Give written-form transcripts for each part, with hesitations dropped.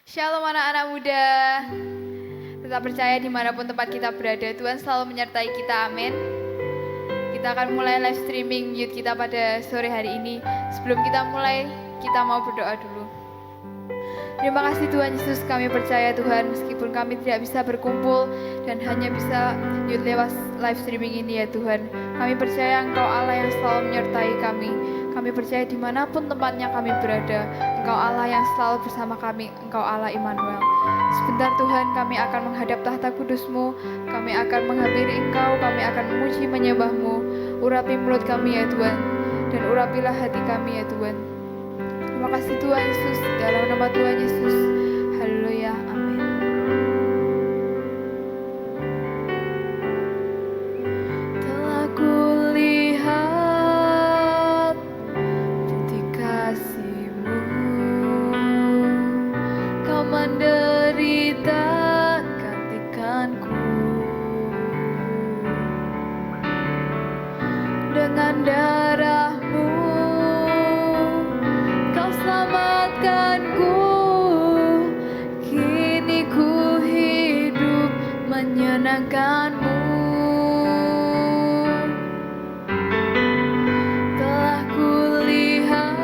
Shalom anak-anak muda. Tetap percaya dimanapun tempat kita berada, Tuhan selalu menyertai kita, amin. Kita akan mulai live streaming youth kita pada sore hari ini. Sebelum kita mulai, kita mau berdoa dulu. Terima kasih Tuhan Yesus, kami percaya Tuhan, meskipun kami tidak bisa berkumpul dan hanya bisa youth lewat live streaming ini ya Tuhan. Kami percaya Engkau Allah yang selalu menyertai kami. Kami percaya dimanapun tempatnya kami berada, Engkau Allah yang selalu bersama kami, Engkau Allah Immanuel. Sebentar Tuhan, kami akan menghadap tahta kudus-Mu, kami akan menghampiri Engkau, kami akan memuji menyembah-Mu. Urapi mulut kami ya Tuhan, dan urapilah hati kami ya Tuhan. Terima kasih Tuhan Yesus, dalam nama Tuhan Yesus. Haleluya, amin. Telah kulihat bukti kasih-Mu, Kau menderita gantikanku. Dengan darah-Mu Kau selamatkanku. Kini ku hidup menyenangkan-Mu. Telah kulihat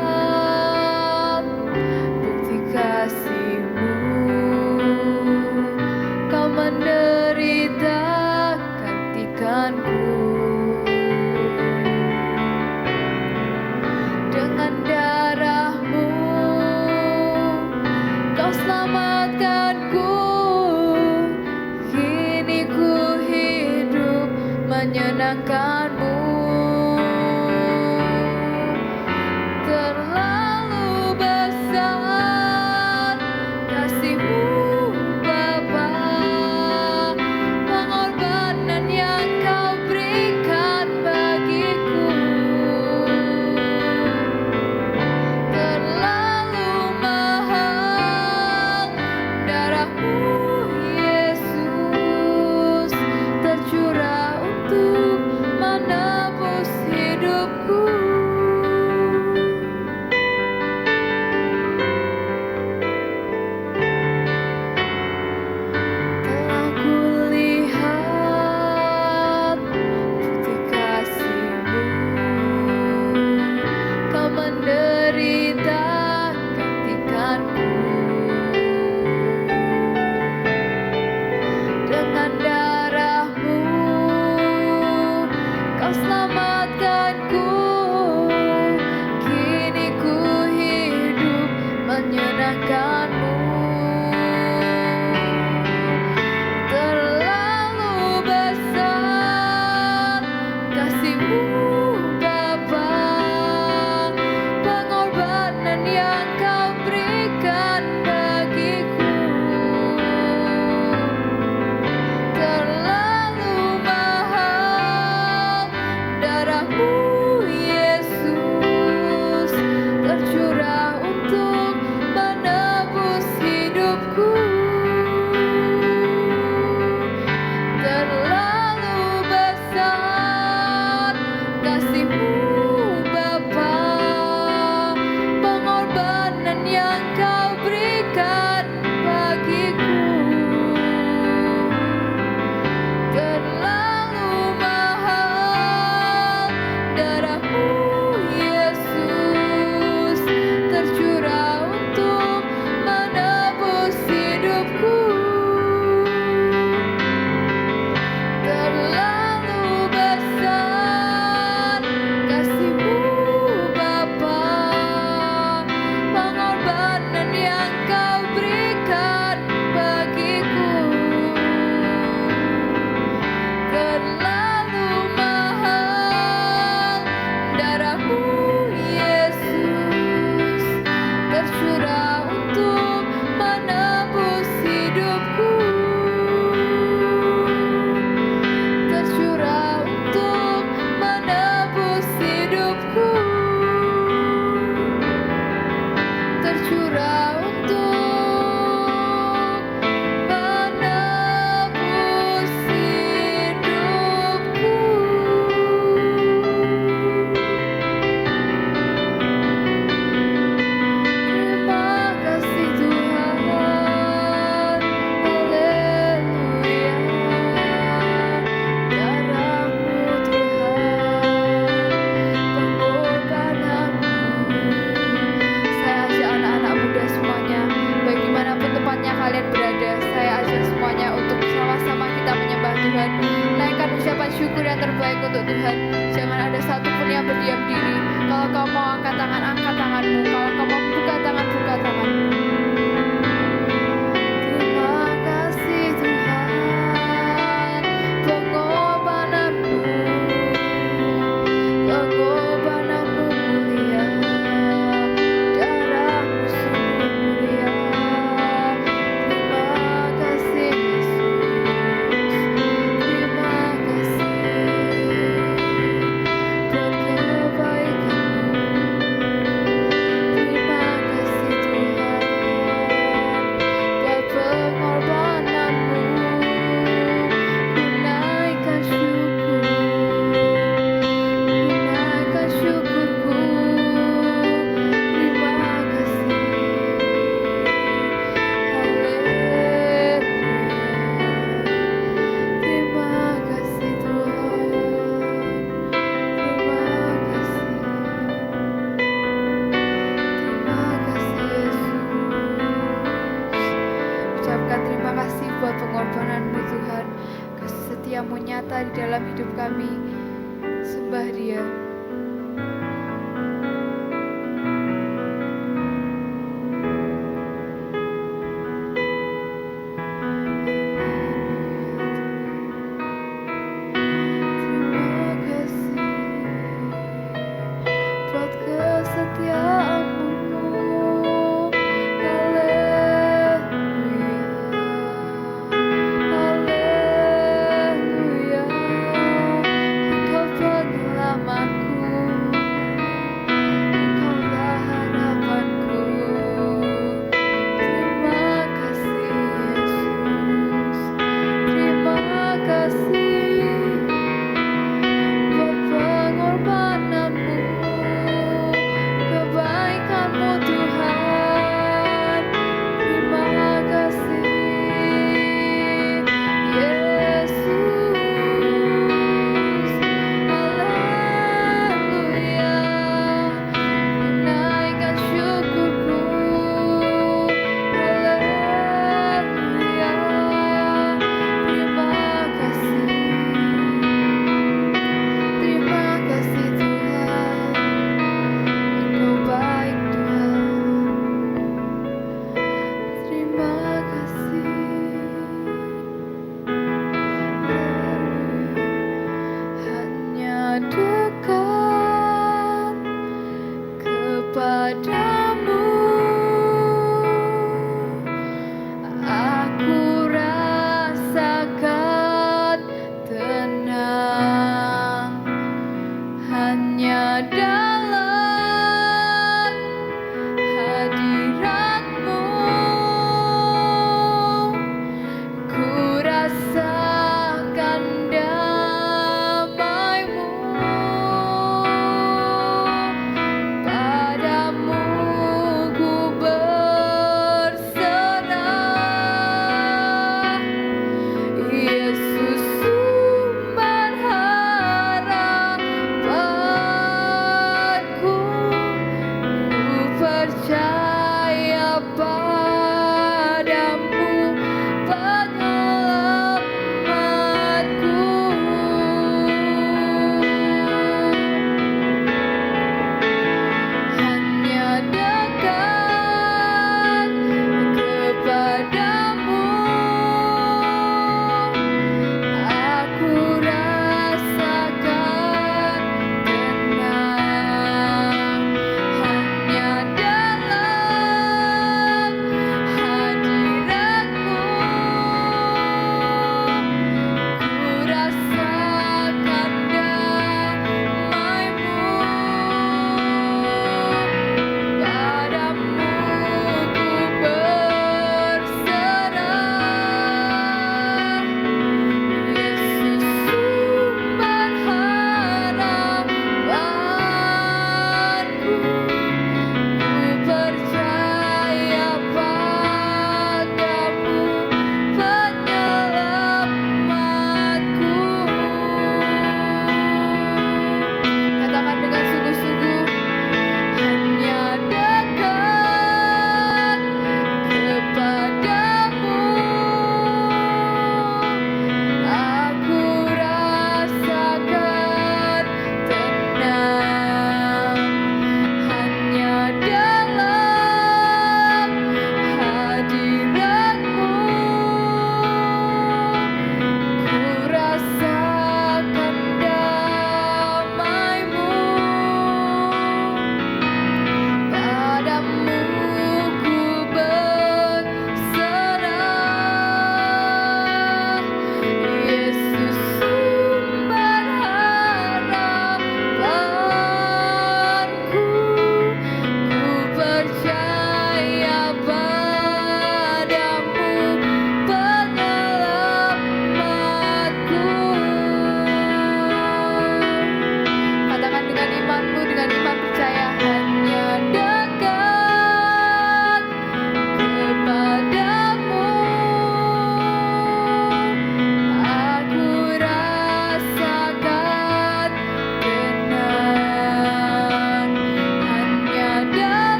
bukti kasih-Mu, Kau menderita gantikanku. Dengan darah-Mu Kau selamatkanku. Kini ku hidup menyenangkan-Mu. Terlalu besar kasih-Mu Bapa, pengorbanan yang Kau berikan bagiku. Terlalu mahal darah-Mu Yesus, tercurah untuk menebus hidupku. Telah kulihat bukti kasih-Mu, Kau menderita gantikanku. Dengan darah-Mu Kau selamatkanku. Kini ku hidup menyenangkan-Mu. Terlalu besar kasih-Mu Bapa, pengorbanan yang Kau berikan bagiku. Terlalu mahal darah-Mu Yesus, tercurah untuk menebus hidupku. Terlalu besar kasih-Mu Bapa, pengorbanan yang Kau berikan bagiku. Terlalu mahal darah-Mu Yesus, tercurah untuk menebus hidupku. Terlalu besar kasih-Mu Bapa, pengorbanan yang Kau berikan bagiku. Terlalu mahal darah-Mu Yesus, tercurah untuk menebus hidupku. Tercurah untuk menebus hidupku. Tercurah untuk menebus hidupku. Terima kasih Tuhan. yang terbaik untuk Tuhan. Jangan ada satupun yang berdiam diri. Kalau kau mau angkat tangan, angkat tanganmu. Kalau kau mau buka tangan, buka tanganmu. Terima kasih Tuhan, pengorbananmu, pengorbananmu mulia, darahmu sungguh mulia. Terima kasih Yesus, terima kasih buat kebaikanmu. Terima kasih Tuhan buat pengorbananmu. Ku naikkan syukur, ku naikkan syukurku. Terima kasih, haleluya. Terima kasih Tuhan, terima kasih. Terima kasih Yesus. Ucapkan terima kasih buat pengorbananmu Tuhan. Kasih setiamu nyata di dalam hidup kami. Sembah Dia. Terima kasih buat kesetiaanmu. Haleluya, haleluya. Engkau penyelamatku.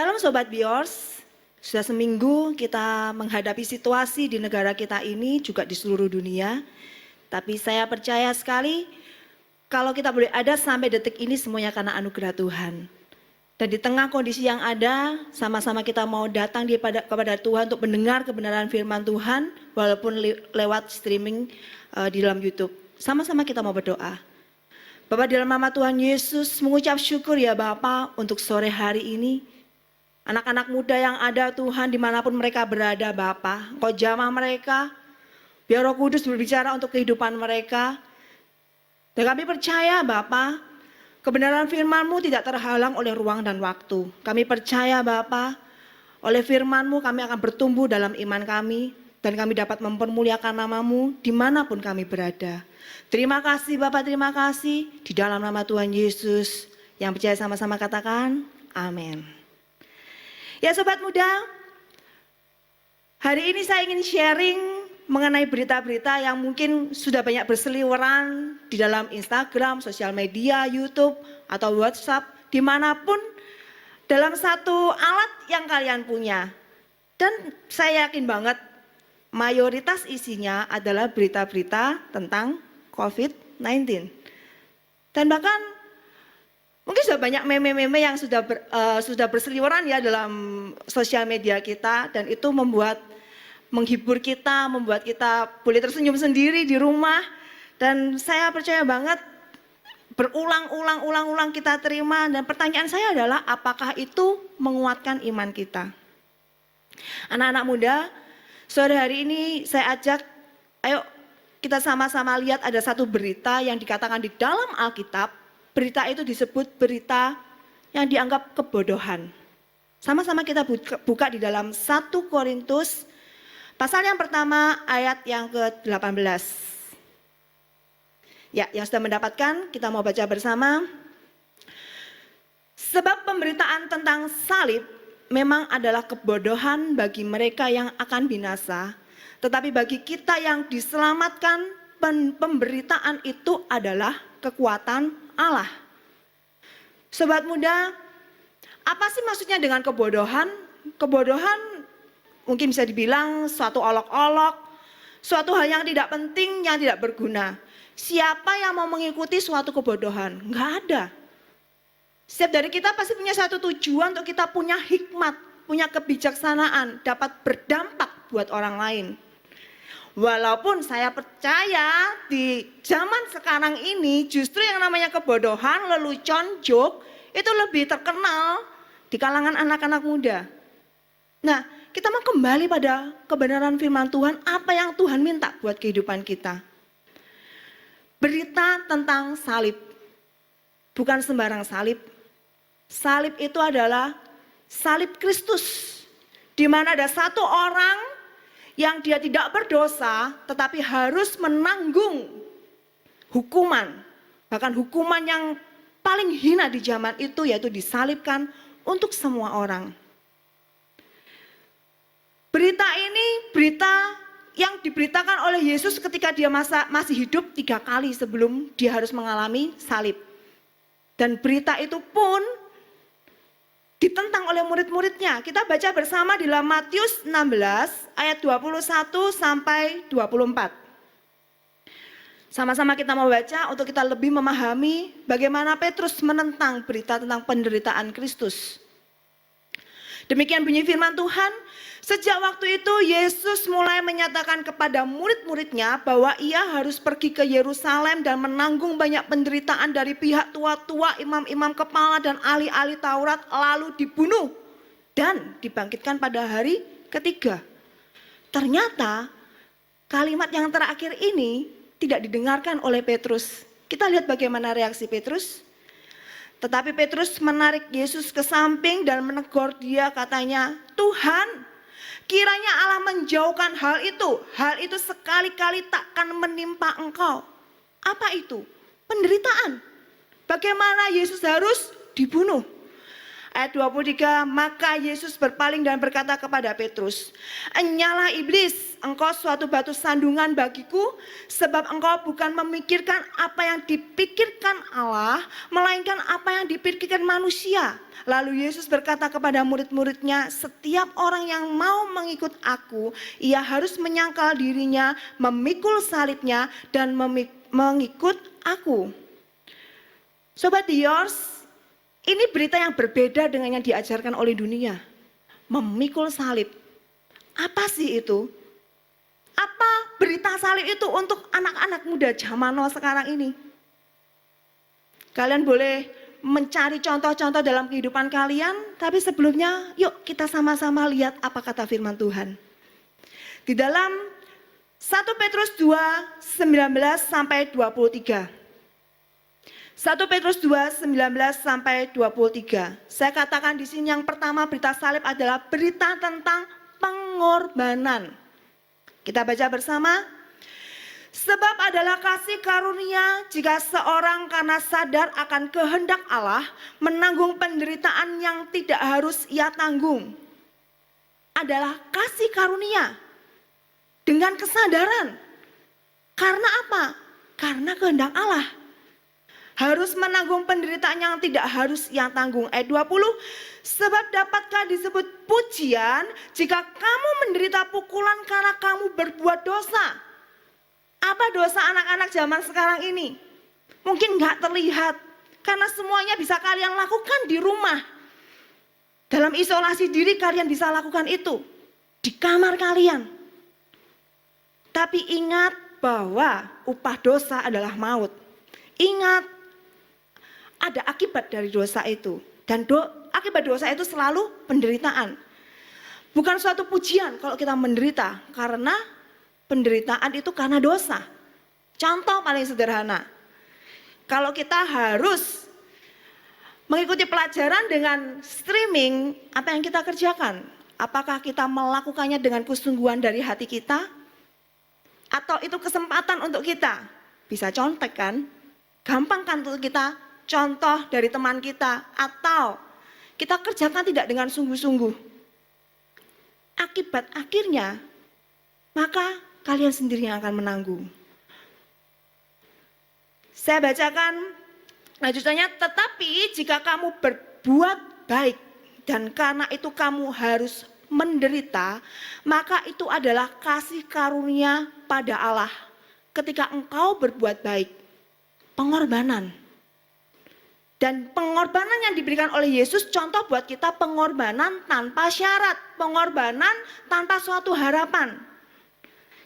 Shalom Sobat Biors, sudah seminggu kita menghadapi situasi di negara kita ini juga di seluruh dunia. Tapi saya percaya sekali kalau kita boleh ada sampai detik ini semuanya karena anugerah Tuhan. Dan di tengah kondisi yang ada, sama-sama kita mau datang kepada Tuhan untuk mendengar kebenaran firman Tuhan walaupun lewat streaming di dalam YouTube. Sama-sama kita mau berdoa. Bapak dalam nama Tuhan Yesus mengucap syukur ya Bapak untuk sore hari ini. Anak-anak muda yang ada Tuhan dimanapun mereka berada Bapa, Engkau jamah mereka, biar Roh Kudus berbicara untuk kehidupan mereka. Dan kami percaya Bapa, kebenaran firman-Mu tidak terhalang oleh ruang dan waktu. Kami percaya Bapa, oleh firman-Mu kami akan bertumbuh dalam iman kami, dan kami dapat mempermuliakan nama-Mu dimanapun kami berada. Terima kasih Bapak, terima kasih, di dalam nama Tuhan Yesus. Yang percaya sama-sama katakan, amin. Ya Sobat Muda, hari ini saya ingin sharing mengenai berita-berita yang mungkin sudah banyak berseliweran di dalam Instagram, sosial media, YouTube, atau WhatsApp, dimanapun dalam satu alat yang kalian punya. Dan saya yakin banget mayoritas isinya adalah berita-berita tentang COVID-19. Dan bahkan mungkin sudah banyak meme-meme yang sudah berseliweran ya dalam sosial media kita, dan itu menghibur kita, membuat kita boleh tersenyum sendiri di rumah. Dan saya percaya banget berulang-ulang kita terima, dan pertanyaan saya adalah apakah itu menguatkan iman kita? Anak-anak muda, sore hari ini saya ajak, ayo kita sama-sama lihat ada satu berita yang dikatakan di dalam Alkitab. Berita itu disebut berita yang dianggap kebodohan. Sama-sama kita buka di dalam 1 Korintus pasal yang pertama ayat yang ke-18. Ya, yang sudah mendapatkan kita mau baca bersama. Sebab pemberitaan tentang salib memang adalah kebodohan bagi mereka yang akan binasa, tetapi bagi kita yang diselamatkan, pemberitaan itu adalah kekuatan Allah. Sobat muda, apa sih maksudnya dengan kebodohan? Kebodohan mungkin bisa dibilang suatu olok-olok, suatu hal yang tidak penting, yang tidak berguna. Siapa yang mau mengikuti suatu kebodohan? Enggak ada. Setiap dari kita pasti punya satu tujuan untuk kita punya hikmat, punya kebijaksanaan, dapat berdampak buat orang lain. Walaupun saya percaya di zaman sekarang ini justru yang namanya kebodohan, lelucon, joke itu lebih terkenal di kalangan anak-anak muda. Nah, kita mau kembali pada kebenaran firman Tuhan, apa yang Tuhan minta buat kehidupan kita. Berita tentang salib, bukan sembarang salib. Salib itu adalah salib Kristus, di mana ada satu orang yang dia tidak berdosa tetapi harus menanggung hukuman. Bahkan hukuman yang paling hina di zaman itu yaitu disalibkan untuk semua orang. Berita ini berita yang diberitakan oleh Yesus ketika dia masih hidup 3 kali sebelum dia harus mengalami salib. Dan berita itu pun ditentang oleh murid-muridnya. Kita baca bersama di dalam Matius 16 ayat 21 sampai 24. Sama-sama kita mau baca untuk kita lebih memahami bagaimana Petrus menentang berita tentang penderitaan Kristus. Demikian bunyi firman Tuhan, sejak waktu itu Yesus mulai menyatakan kepada murid-muridnya bahwa ia harus pergi ke Yerusalem dan menanggung banyak penderitaan dari pihak tua-tua, imam-imam kepala dan ahli-ahli Taurat, lalu dibunuh dan dibangkitkan pada hari ketiga. Ternyata kalimat yang terakhir ini tidak didengarkan oleh Petrus. Kita lihat bagaimana reaksi Petrus. Tetapi Petrus menarik Yesus ke samping dan menegur dia, katanya, Tuhan, kiranya Allah menjauhkan hal itu sekali-kali takkan menimpa engkau. Apa itu? Penderitaan. Bagaimana Yesus harus dibunuh? Ayat 23, maka Yesus berpaling dan berkata kepada Petrus, "Enyalah iblis, engkau suatu batu sandungan bagiku, sebab engkau bukan memikirkan apa yang dipikirkan Allah, melainkan apa yang dipikirkan manusia." Lalu Yesus berkata kepada murid-muridnya, "Setiap orang yang mau mengikut aku, ia harus menyangkal dirinya, memikul salibnya, dan mengikut aku." Sobat Diors, ini berita yang berbeda dengan yang diajarkan oleh dunia. Memikul salib. Apa sih itu? Apa berita salib itu untuk anak-anak muda zaman now sekarang ini? Kalian boleh mencari contoh-contoh dalam kehidupan kalian, tapi sebelumnya yuk kita sama-sama lihat apa kata firman Tuhan. Di dalam 1 Petrus 2, 19 sampai 23. 1 Petrus 2, 19 sampai 23. Saya katakan di sini yang pertama berita salib adalah berita tentang pengorbanan. Kita baca bersama. Sebab adalah kasih karunia jika seorang karena sadar akan kehendak Allah menanggung penderitaan yang tidak harus ia tanggung. Adalah kasih karunia dengan kesadaran. Karena apa? Karena kehendak Allah. Harus menanggung penderitaan yang tidak harus ia tanggung. Ayat 20, sebab dapatkah disebut pujian jika kamu menderita pukulan karena kamu berbuat dosa? Apa dosa anak-anak zaman sekarang ini? Mungkin gak terlihat, karena semuanya bisa kalian lakukan di rumah. Dalam isolasi diri kalian bisa lakukan itu, di kamar kalian. Tapi ingat bahwa upah dosa adalah maut. Ingat, ada akibat dari dosa itu. Dan akibat dosa itu selalu penderitaan. Bukan suatu pujian kalau kita menderita. Karena penderitaan itu karena dosa. Contoh paling sederhana. Kalau kita harus mengikuti pelajaran dengan streaming, apa yang kita kerjakan? Apakah kita melakukannya dengan kesungguhan dari hati kita? Atau itu kesempatan untuk kita? Bisa contek kan? Gampang kan untuk kita contoh dari teman kita, atau kita kerjakan tidak dengan sungguh-sungguh. Akibat akhirnya, maka kalian sendiri yang akan menanggung. Saya bacakan lanjutannya, tetapi jika kamu berbuat baik dan karena itu kamu harus menderita, maka itu adalah kasih karunia pada Allah. Ketika engkau berbuat baik, pengorbanan. Dan pengorbanan yang diberikan oleh Yesus contoh buat kita pengorbanan tanpa syarat, pengorbanan tanpa suatu harapan.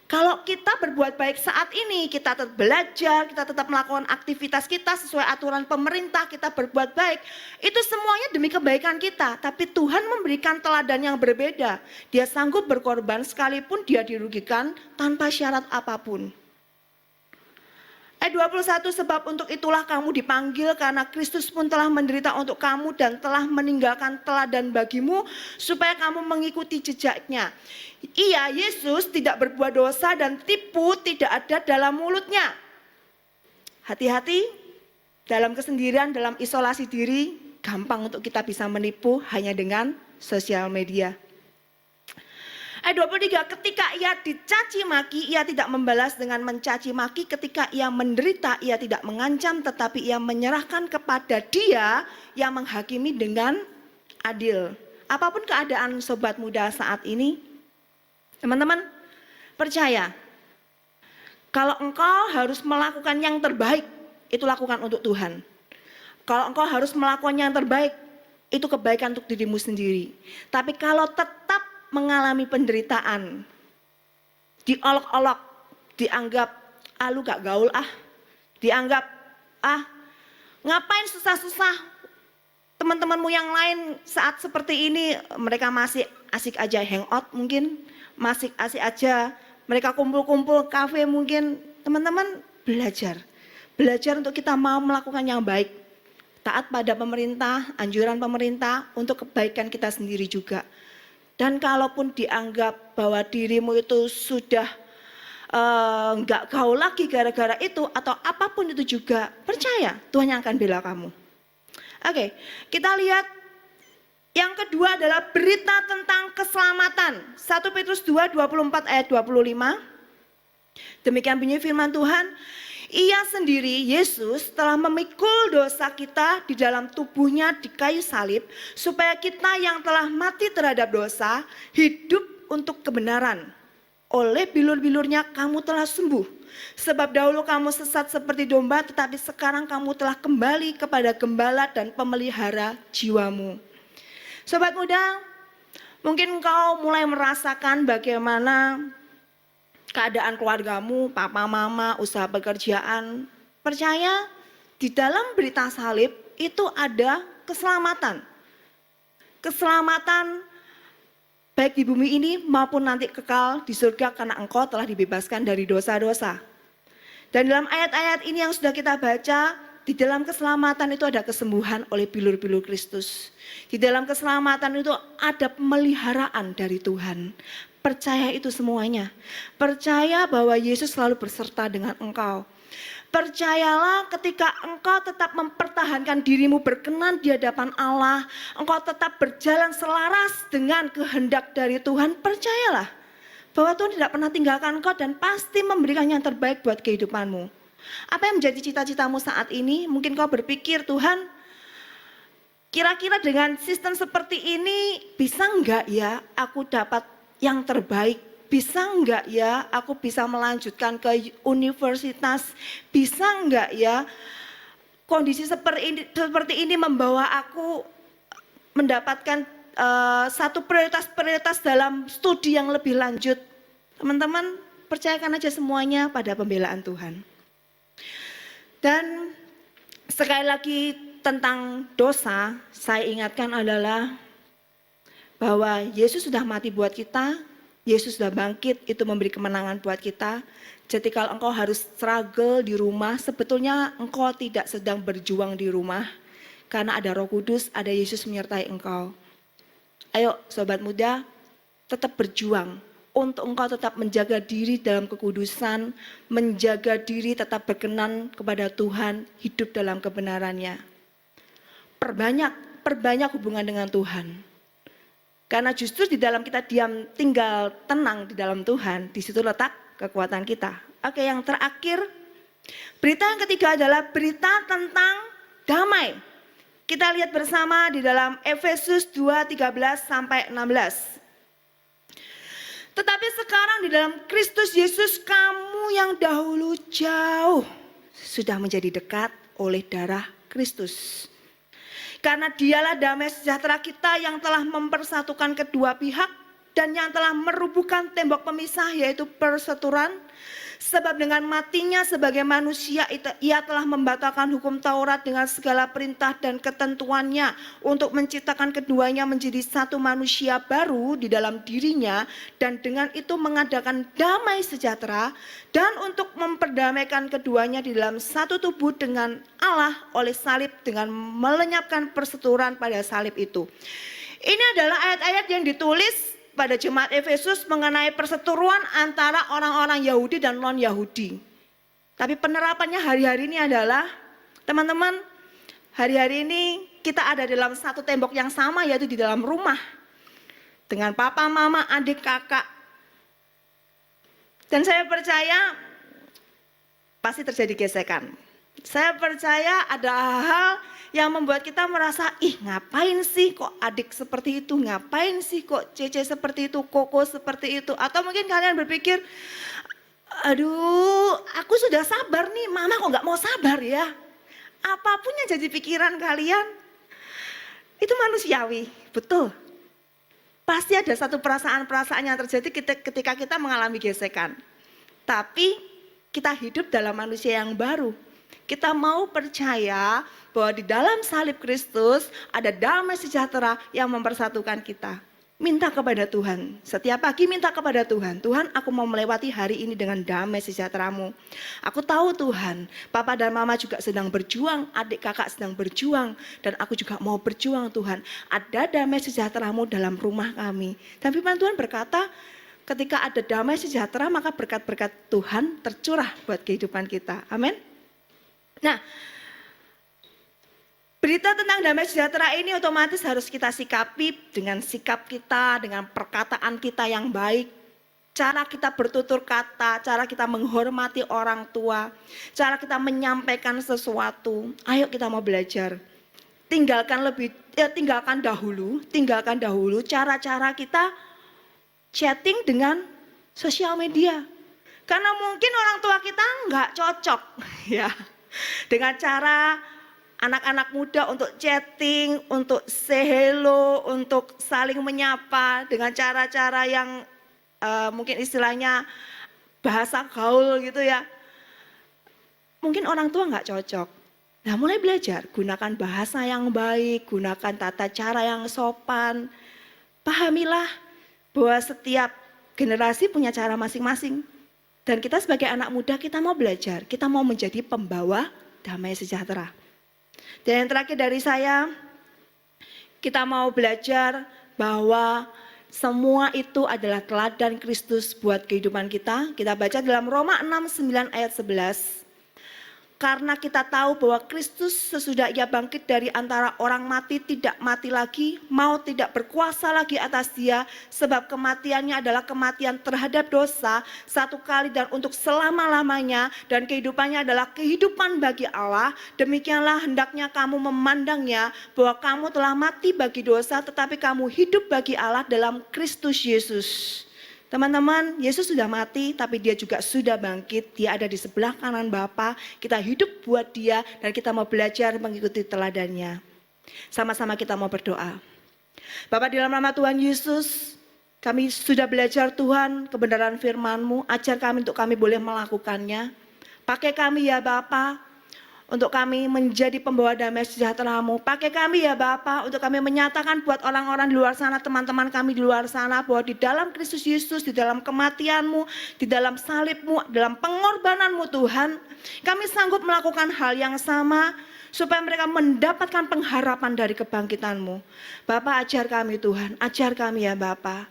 Kalau kita berbuat baik saat ini, kita tetap belajar, kita tetap melakukan aktivitas kita sesuai aturan pemerintah, kita berbuat baik. Itu semuanya demi kebaikan kita, tapi Tuhan memberikan teladan yang berbeda. Dia sanggup berkorban sekalipun dia dirugikan tanpa syarat apapun. Ayat 21, sebab untuk itulah kamu dipanggil karena Kristus pun telah menderita untuk kamu dan telah meninggalkan teladan bagimu supaya kamu mengikuti jejaknya. Ia, Yesus, tidak berbuat dosa dan tipu tidak ada dalam mulutnya. Hati-hati, dalam kesendirian, dalam isolasi diri, gampang untuk kita bisa menipu hanya dengan sosial media. Ayat 23, ketika ia dicaci maki, ia tidak membalas dengan mencaci maki. Ketika ia menderita, ia tidak mengancam, tetapi ia menyerahkan kepada Dia yang menghakimi dengan adil. Apapun keadaan sobat muda saat ini, teman-teman percaya, kalau engkau harus melakukan yang terbaik, itu lakukan untuk Tuhan. Kalau engkau harus melakukan yang terbaik, itu kebaikan untuk dirimu sendiri. Tapi kalau tetap mengalami penderitaan, diolok-olok, dianggap lu gak gaul dianggap ngapain susah-susah, teman-temanmu yang lain saat seperti ini mereka masih asik aja hangout mungkin, masih asik aja mereka kumpul-kumpul kafe mungkin. Teman-teman belajar untuk kita mau melakukan yang baik, taat pada pemerintah, anjuran pemerintah untuk kebaikan kita sendiri juga. Dan kalaupun dianggap bahwa dirimu itu sudah nggak gaul lagi gara-gara itu atau apapun itu juga, percaya Tuhan yang akan bela kamu. Oke, kita lihat Yang kedua adalah berita tentang keselamatan. 1 Petrus 2, 24 ayat 25. Demikian bunyi firman Tuhan. Ia sendiri, Yesus, telah memikul dosa kita di dalam tubuhnya di kayu salib, supaya kita yang telah mati terhadap dosa, hidup untuk kebenaran. Oleh bilur-bilurnya kamu telah sembuh. Sebab dahulu kamu sesat seperti domba, tetapi sekarang kamu telah kembali kepada gembala dan pemelihara jiwamu. Sobat muda, mungkin kau mulai merasakan bagaimana keadaan keluargamu, papa, mama, usaha pekerjaan. Percaya di dalam berita salib itu ada keselamatan. Keselamatan baik di bumi ini maupun nanti kekal di surga karena engkau telah dibebaskan dari dosa-dosa. Dan dalam ayat-ayat ini yang sudah kita baca, di dalam keselamatan itu ada kesembuhan oleh bilur-bilur Kristus. Di dalam keselamatan itu ada pemeliharaan dari Tuhan. Percaya itu semuanya. Percaya bahwa Yesus selalu berserta dengan engkau. Percayalah ketika engkau tetap mempertahankan dirimu berkenan di hadapan Allah, engkau tetap berjalan selaras dengan kehendak dari Tuhan, percayalah bahwa Tuhan tidak pernah tinggalkan engkau dan pasti memberikan yang terbaik buat kehidupanmu. Apa yang menjadi cita-citamu saat ini? Mungkin kau berpikir, Tuhan, kira-kira dengan sistem seperti ini bisa enggak ya aku dapat yang terbaik? Bisa enggak ya aku bisa melanjutkan ke universitas? Bisa enggak ya kondisi seperti ini membawa aku mendapatkan satu prioritas dalam studi yang lebih lanjut? Teman-teman, percayakan aja semuanya pada pembelaan Tuhan. Dan sekali lagi tentang dosa, saya ingatkan adalah bahwa Yesus sudah mati buat kita, Yesus sudah bangkit, itu memberi kemenangan buat kita. Jadi kalau engkau harus struggle di rumah, sebetulnya engkau tidak sedang berjuang di rumah. Karena ada Roh Kudus, ada Yesus menyertai engkau. Ayo sobat muda, tetap berjuang. Untuk engkau tetap menjaga diri dalam kekudusan, menjaga diri tetap berkenan kepada Tuhan, hidup dalam kebenarannya. Perbanyak hubungan dengan Tuhan. Karena justru di dalam kita diam, tinggal tenang di dalam Tuhan, di situ letak kekuatan kita. Oke, yang terakhir, berita yang ketiga adalah berita tentang damai. Kita lihat bersama di dalam Efesus 2:13 sampai 16. Tetapi sekarang di dalam Kristus Yesus, kamu yang dahulu jauh sudah menjadi dekat oleh darah Kristus. Karena dialah damai sejahtera kita yang telah mempersatukan kedua pihak dan yang telah merubuhkan tembok pemisah, yaitu perseturan. Sebab dengan matinya sebagai manusia ia telah membatalkan hukum Taurat dengan segala perintah dan ketentuannya untuk menciptakan keduanya menjadi satu manusia baru di dalam dirinya, dan dengan itu mengadakan damai sejahtera dan untuk memperdamaikan keduanya di dalam satu tubuh dengan Allah oleh salib, dengan melenyapkan perseturan pada salib itu. Ini adalah ayat-ayat yang ditulis pada jemaat Efesus mengenai perseteruan antara orang-orang Yahudi dan non-Yahudi. Tapi penerapannya hari-hari ini adalah, teman-teman, hari-hari ini kita ada dalam satu tembok yang sama, yaitu di dalam rumah. Dengan papa, mama, adik, kakak. Dan saya percaya pasti terjadi gesekan. Saya percaya ada hal yang membuat kita merasa, ih ngapain sih kok adik seperti itu, ngapain sih kok Cece seperti itu, Koko seperti itu. Atau mungkin kalian berpikir, aduh aku sudah sabar nih, mama kok gak mau sabar ya. Apapun yang jadi pikiran kalian, itu manusiawi, betul. Pasti ada satu perasaan-perasaan yang terjadi ketika kita mengalami gesekan. Tapi kita hidup dalam manusia yang baru. Kita mau percaya bahwa di dalam salib Kristus ada damai sejahtera yang mempersatukan kita. Minta kepada Tuhan, setiap pagi minta kepada Tuhan, Tuhan aku mau melewati hari ini dengan damai sejahtera-Mu. Aku tahu Tuhan, Papa dan Mama juga sedang berjuang, adik kakak sedang berjuang, dan aku juga mau berjuang Tuhan. Ada damai sejahtera-Mu dalam rumah kami. Dan firman Tuhan berkata, ketika ada damai sejahtera maka berkat-berkat Tuhan tercurah buat kehidupan kita. Amin. Nah, Berita tentang damai sejahtera ini otomatis harus kita sikapi dengan sikap kita, dengan perkataan kita yang baik. Cara kita bertutur kata, cara kita menghormati orang tua, cara kita menyampaikan sesuatu. Ayo kita mau belajar. Tinggalkan dahulu cara-cara kita chatting dengan sosial media. Karena mungkin orang tua kita nggak cocok ya dengan cara anak-anak muda untuk chatting, untuk say hello, untuk saling menyapa dengan cara-cara yang mungkin istilahnya bahasa gaul gitu ya. Mungkin orang tua nggak cocok. Nah, mulai belajar, gunakan bahasa yang baik, gunakan tata cara yang sopan. Pahamilah bahwa setiap generasi punya cara masing-masing. Dan kita sebagai anak muda, kita mau belajar, kita mau menjadi pembawa damai sejahtera. Dan yang terakhir dari saya, kita mau belajar bahwa semua itu adalah teladan Kristus buat kehidupan kita. Kita baca dalam Roma 6, 9 ayat 11. Karena kita tahu bahwa Kristus sesudah ia bangkit dari antara orang mati tidak mati lagi, maut tidak berkuasa lagi atas dia, sebab kematiannya adalah kematian terhadap dosa satu kali dan untuk selama-lamanya, dan kehidupannya adalah kehidupan bagi Allah. Demikianlah hendaknya kamu memandangnya, bahwa kamu telah mati bagi dosa tetapi kamu hidup bagi Allah dalam Kristus Yesus. Teman-teman, Yesus sudah mati tapi dia juga sudah bangkit. Dia ada di sebelah kanan Bapa. Kita hidup buat dia dan kita mau belajar mengikuti teladannya. Sama-sama kita mau berdoa. Bapa, di dalam nama Tuhan Yesus, kami sudah belajar Tuhan kebenaran firman-Mu. Ajar kami untuk kami boleh melakukannya. Pakai kami ya Bapa, untuk kami menjadi pembawa damai sejahtera-Mu. Pakai kami ya Bapa, untuk kami menyatakan buat orang-orang di luar sana, teman-teman kami di luar sana, bahwa di dalam Kristus Yesus, di dalam kematian-Mu, di dalam salib-Mu, dalam pengorbanan-Mu Tuhan, kami sanggup melakukan hal yang sama, supaya mereka mendapatkan pengharapan dari kebangkitan-Mu. Bapa, ajar kami Tuhan, ajar kami ya Bapa.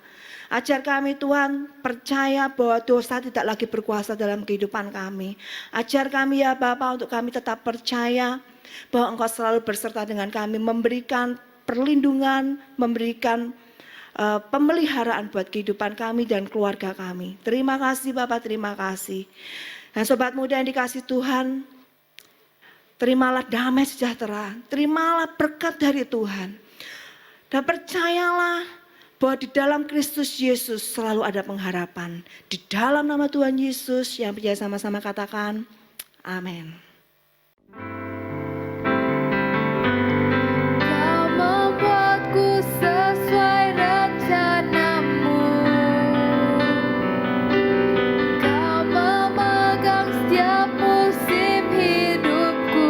Ajar kami Tuhan percaya bahwa dosa tidak lagi berkuasa dalam kehidupan kami. Ajar kami ya Bapa untuk kami tetap percaya bahwa Engkau selalu berserta dengan kami, memberikan perlindungan, memberikan pemeliharaan buat kehidupan kami dan keluarga kami. Terima kasih Bapa, terima kasih. Dan sobat muda yang dikasih Tuhan, terimalah damai sejahtera, terimalah berkat dari Tuhan. Dan percayalah bahwa di dalam Kristus Yesus selalu ada pengharapan. Di dalam nama Tuhan Yesus yang percaya sama-sama katakan, amin. Kau membuatku sesuai rencanamu. Kau memegang setiap musim hidupku.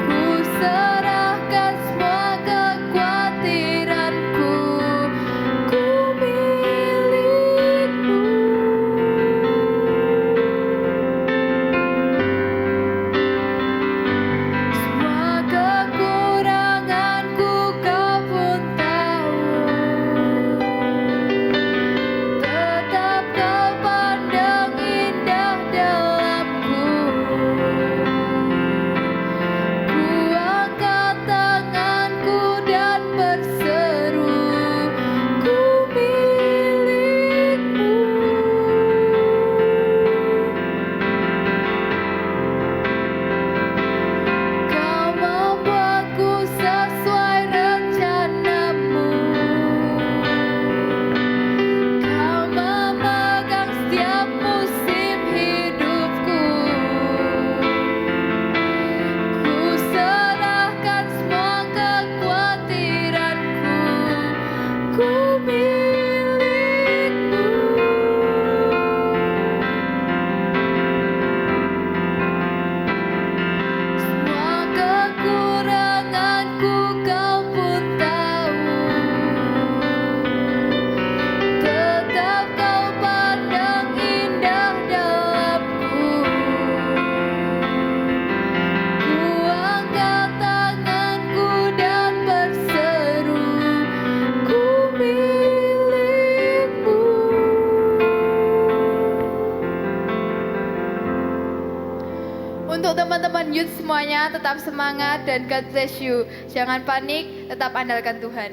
Ku serahkan semua kekhawatiranku. Ku milikmu. Untuk teman-teman youth semuanya, tetap semangat dan God bless you. Jangan panik, tetap andalkan Tuhan.